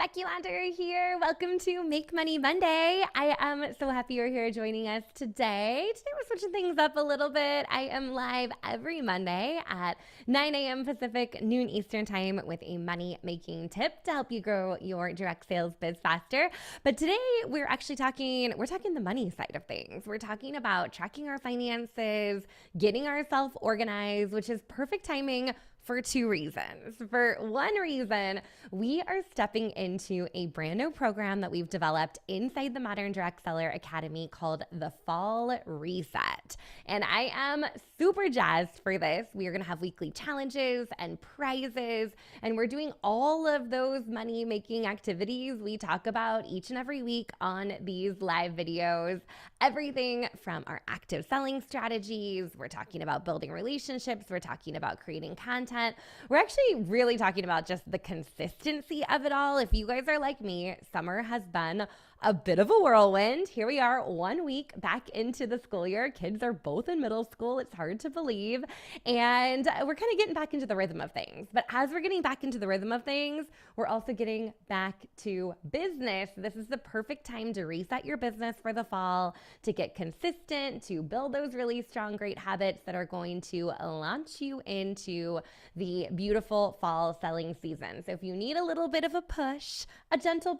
Becky Lander here. Welcome to Make Money Monday. I am so happy you're here joining us today. Today we're switching things up a little bit. I am live every Monday at 9 a.m. Pacific, noon Eastern time with a money-making tip to help you grow your direct sales biz faster. But today we're talking the money side of things. We're talking about tracking our finances, getting ourselves organized, which is perfect timing for two reasons. For one reason, we are stepping into a brand new program that we've developed inside the Modern Direct Seller Academy called the Fall Reset. And I am super jazzed for this. We are going to have weekly challenges and prizes, and we're doing all of those money-making activities we talk about each and every week on these live videos. Everything from our active selling strategies, we're talking about building relationships, we're talking about creating content. We're actually really talking about just the consistency of it all. If you guys are like me, summer has been a bit of a whirlwind. Here we are 1 week back into the school year. Kids are both in middle school. It's hard to believe. And we're kind of getting back into the rhythm of things. But as we're getting back into the rhythm of things, we're also getting back to business. This is the perfect time to reset your business for the fall, to get consistent, to build those really strong, great habits that are going to launch you into the beautiful fall selling season. So if you need a little bit of a push, a gentle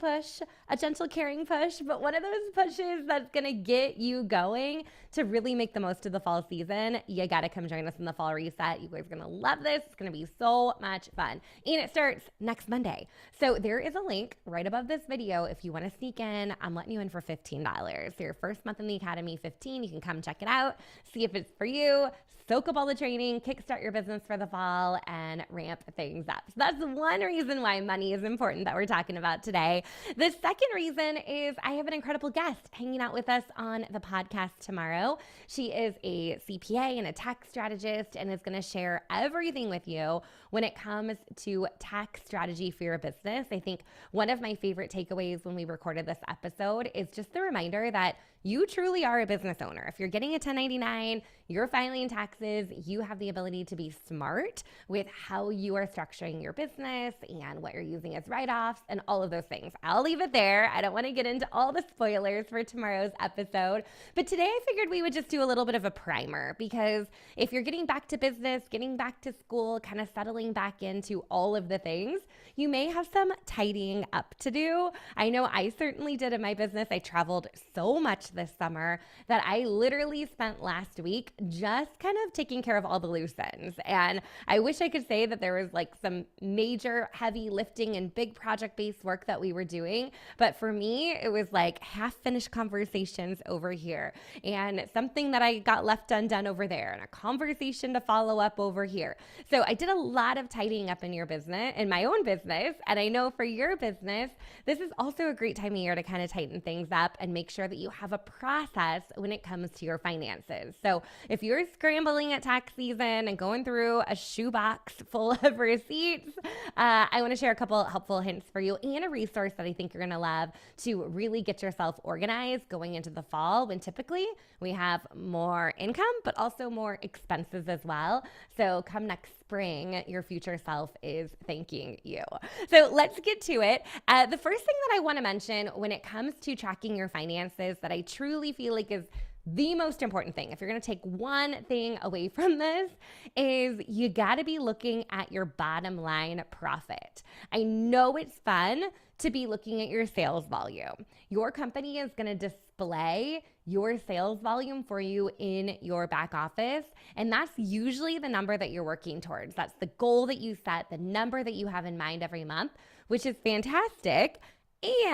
caring push, but one of those pushes that's going to get you going to really make the most of the fall season, you got to come join us in the Fall Reset. You guys are going to love this. It's going to be so much fun. And it starts next Monday. So there is a link right above this video. If you want to sneak in, I'm letting you in for $15. So your first month in the Academy, $15. You can come check it out, see if it's for you, soak up all the training, kickstart your business for the fall, and ramp things up. So that's one reason why money is important that we're talking about today. The second reason is I have an incredible guest hanging out with us on the podcast tomorrow. She is a CPA and a tax strategist and is going to share everything with you when it comes to tax strategy for your business. I think one of my favorite takeaways when we recorded this episode is just the reminder that you truly are a business owner. If you're getting a 1099, you're filing taxes, you have the ability to be smart with how you are structuring your business and what you're using as write-offs and all of those things. I'll leave it there. I don't want to get into all the spoilers for tomorrow's episode, but today I figured we would just do a little bit of a primer, because if you're getting back to business, getting back to school, kind of settling back into all of the things, you may have some tidying up to do. I know I certainly did in my business. I traveled so much this summer that I literally spent last week just kind of taking care of all the loose ends. And I wish I could say that there was like some major heavy lifting and big project-based work that we were doing. But for me, it was like half-finished conversations over here and something that I got left undone over there and a conversation to follow up over here. So I did a lot of tidying up in your business, in my own business. And I know for your business, this is also a great time of year to kind of tighten things up and make sure that you have a process when it comes to your finances. So if you're scrambling at tax season and going through a shoebox full of receipts, I want to share a couple helpful hints for you and a resource that I think you're going to love to really get yourself organized going into the fall, when typically we have more income, but also more expenses as well. So come next spring, your future self is thanking you. So let's get to it. The first thing that I want to mention when it comes to tracking your finances that I truly feel like is the most important thing, if you're going to take one thing away from this, is you got to be looking at your bottom line profit. I know it's fun to be looking at your sales volume. Your company is going to display your sales volume for you in your back office. And that's usually the number that you're working towards. That's the goal that you set, the number that you have in mind every month, which is fantastic.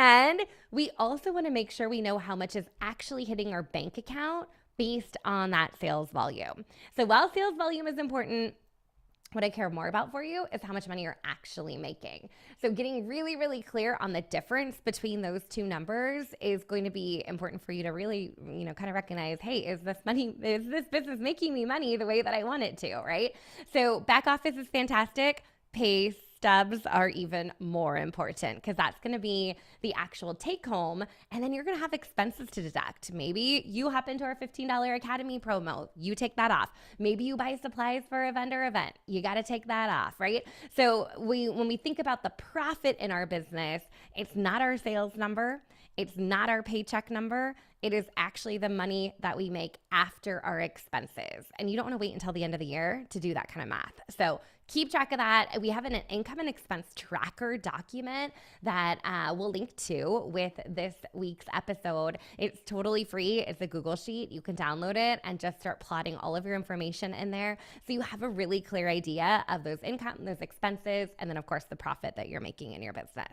And we also want to make sure we know how much is actually hitting our bank account based on that sales volume. So while sales volume is important, what I care more about for you is how much money you're actually making. So getting really, really clear on the difference between those two numbers is going to be important for you to really, kind of recognize, hey, is this business making me money the way that I want it to, right? So back office is fantastic. Pace, stubs are even more important because that's going to be the actual take home. And then you're going to have expenses to deduct. Maybe you hop into our $15 Academy promo. You take that off. Maybe you buy supplies for a vendor event. You got to take that off, right? So when we think about the profit in our business, it's not our sales number. It's not our paycheck number. It is actually the money that we make after our expenses. And you don't want to wait until the end of the year to do that kind of math. So keep track of that. We have an income and expense tracker document that we'll link to with this week's episode. It's totally free. It's a Google Sheet. You can download it and just start plotting all of your information in there. So you have a really clear idea of those income, those expenses, and then of course the profit that you're making in your business.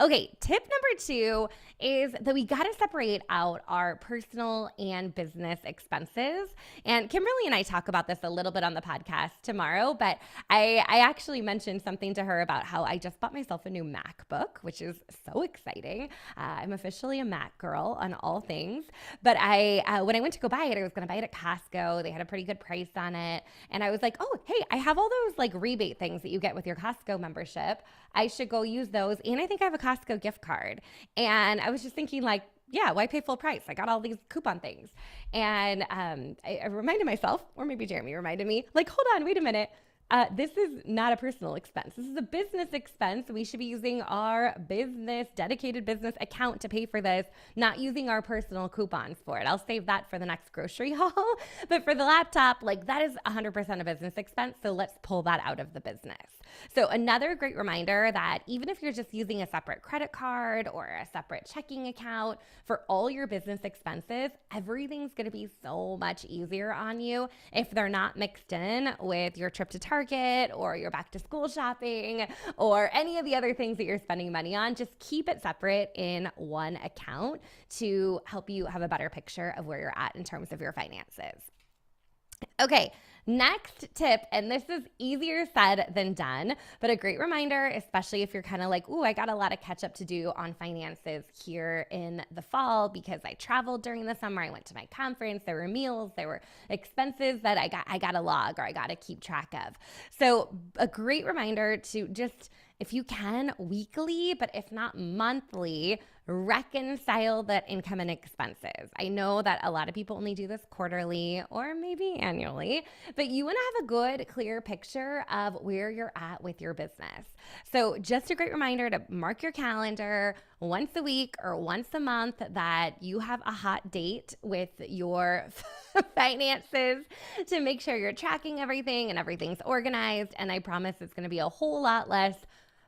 Okay, tip number 2 is that we got to separate out our personal and business expenses. And Kimberly and I talk about this a little bit on the podcast tomorrow, but I actually mentioned something to her about how I just bought myself a new MacBook, which is so exciting. I'm officially a Mac girl on all things. But when I went to go buy it, I was going to buy it at Costco. They had a pretty good price on it. And I was like, oh, hey, I have all those like rebate things that you get with your Costco membership. I should go use those. And I think I have a Costco gift card. And I was just thinking like, yeah, why pay full price? I got all these coupon things. And I reminded myself, or maybe Jeremy reminded me, like, hold on, wait a minute. This is not a personal expense. This is a business expense. We should be using our dedicated business account to pay for this, not using our personal coupons for it. I'll save that for the next grocery haul. But for the laptop, like that is 100% a business expense. So let's pull that out of the business. So another great reminder that even if you're just using a separate credit card or a separate checking account for all your business expenses, everything's going to be so much easier on you if they're not mixed in with your trip to Target or your back to school shopping or any of the other things that you're spending money on. Just keep it separate in one account to help you have a better picture of where you're at in terms of your finances. Okay, next tip, and this is easier said than done, but a great reminder, especially if you're kind of like, ooh, I got a lot of catch up to do on finances here in the fall because I traveled during the summer. I went to my conference. There were meals, there were expenses that I got to log or I got to keep track of. So a great reminder to just, if you can, weekly, but if not monthly, reconcile that income and expenses. I know that a lot of people only do this quarterly or maybe annually, but you want to have a good, clear picture of where you're at with your business. So just a great reminder to mark your calendar once a week or once a month that you have a hot date with your finances to make sure you're tracking everything and everything's organized. And I promise it's going to be a whole lot less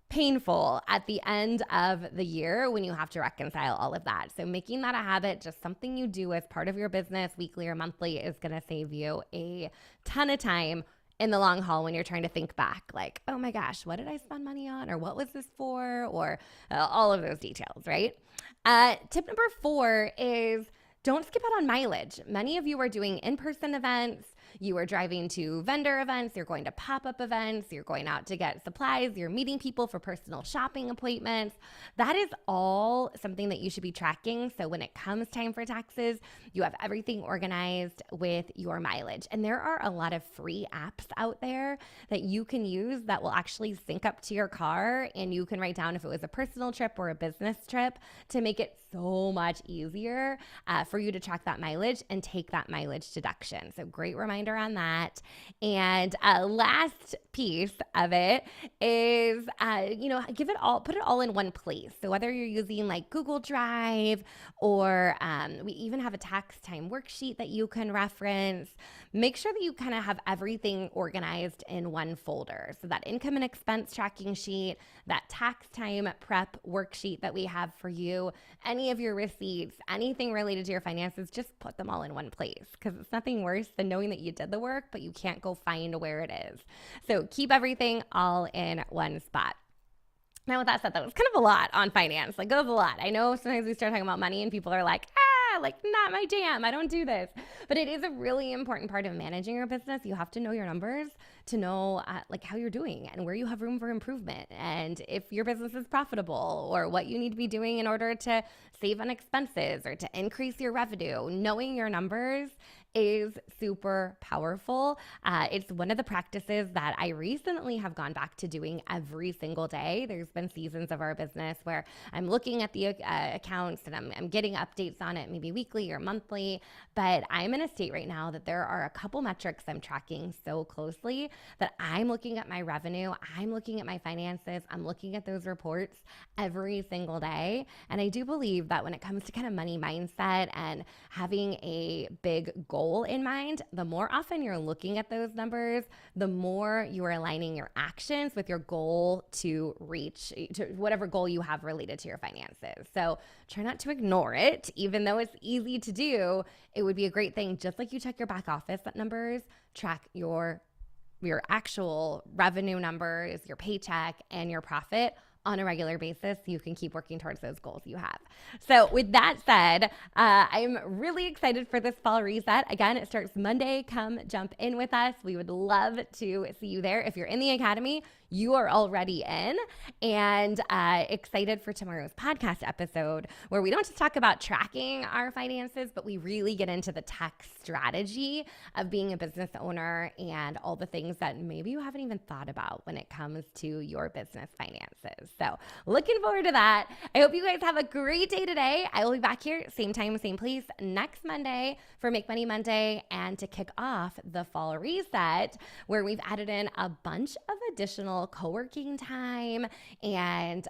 painful at the end of the year when you have to reconcile all of that. So making that a habit, just something you do as part of your business weekly or monthly, is going to save you a ton of time in the long haul when you're trying to think back like, oh my gosh, what did I spend money on? Or what was this for? Or all of those details, right? Tip number 4 is don't skip out on mileage. Many of you are doing in-person events. You are driving to vendor events, you're going to pop-up events, you're going out to get supplies, you're meeting people for personal shopping appointments. That is all something that you should be tracking. So when it comes time for taxes, you have everything organized with your mileage. And there are a lot of free apps out there that you can use that will actually sync up to your car, and you can write down if it was a personal trip or a business trip to make it so much easier for you to track that mileage and take that mileage deduction. So great reminder on that. And last piece of it is, put it all in one place. So whether you're using like Google Drive or we even have a tax time worksheet that you can reference, make sure that you kind of have everything organized in one folder. So that income and expense tracking sheet, that tax time prep worksheet that we have for you, any of your receipts, anything related to your finances, just put them all in one place, because it's nothing worse than knowing that you did the work, but you can't go find where it is. So keep everything all in one spot. Now, with that said, that was kind of a lot on finance. Like, it was a lot. I know sometimes we start talking about money and people are like, not my jam. I don't do this. But it is a really important part of managing your business. You have to know your numbers to know like how you're doing and where you have room for improvement, and if your business is profitable, or what you need to be doing in order to save on expenses or to increase your revenue. Knowing your numbers is super powerful. It's one of the practices that I recently have gone back to doing every single day. There's been seasons of our business where I'm looking at the accounts and I'm getting updates on it, maybe weekly or monthly. But I'm in a state right now that there are a couple metrics I'm tracking so closely that I'm looking at my revenue, I'm looking at my finances, I'm looking at those reports every single day. And I do believe that when it comes to kind of money mindset and having a big goal in mind, the more often you're looking at those numbers, the more you are aligning your actions with your goal to reach to whatever goal you have related to your finances. So try not to ignore it, even though it's easy to do. It would be a great thing, just like you check your back office numbers, track your actual revenue numbers, your paycheck, and your profit on a regular basis so you can keep working towards those goals you have. So with that said, I'm really excited for this fall reset. Again, it starts Monday. Come jump in with us. We would love to see you there. If you're in the academy, you are already in, and excited for tomorrow's podcast episode where we don't just talk about tracking our finances, but we really get into the tech strategy of being a business owner and all the things that maybe you haven't even thought about when it comes to your business finances. So looking forward to that. I hope you guys have a great day today. I will be back here, same time, same place, next Monday for Make Money Monday, and to kick off the fall reset, where we've added in a bunch of additional co-working time and